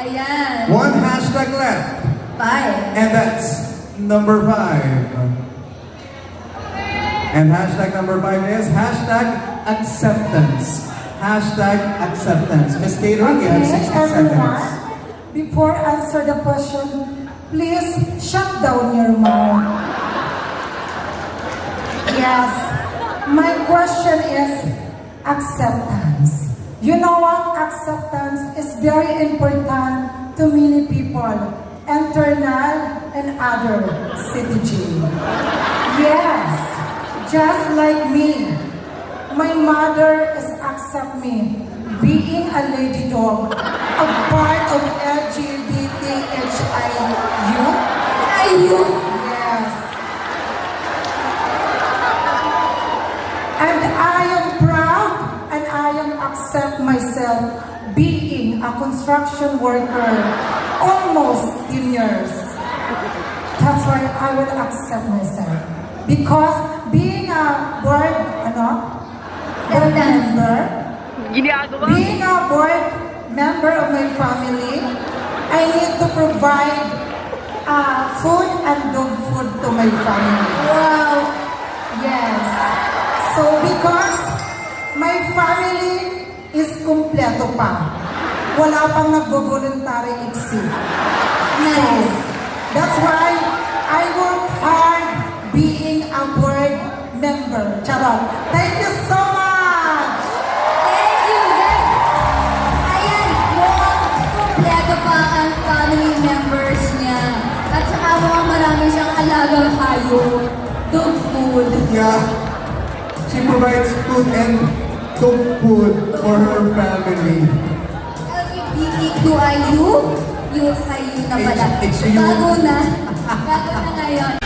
Ayan. One hashtag left. 5. And that's number 5. And hashtag number 5 is hashtag acceptance. Hashtag acceptance. Miss Catering, you have 60 everyone, seconds. before answer the question, please shut down your mouth. Yes, my question is acceptance. You know what? Acceptance is very important to many people, internal and other citizen. Yes, just like me. My mother is accept me being a lady dog, a part of LGBTQIA. Yes. And I am proud and I am accept myself being a construction worker almost 10 years. That's why I will accept myself. Because being a board member, being a board member of my family, I need to provide food and dog food to my family. Wow. Yes. So because my family is kumpleto pa. Wala pang nagvo-voluntary exit. Nice. That's why I work hard being a board member. Charot. Thank you so much! Thank you, guys. Ayan, mukhang kompleto pa ang family members niya. At saka mukhang marami siyang alagang hayop. Dog food. Yeah. She provides food and dog food for her family. LGBTQIU? Yung kayo na pala. HU. Bago na. Bago na ngayon.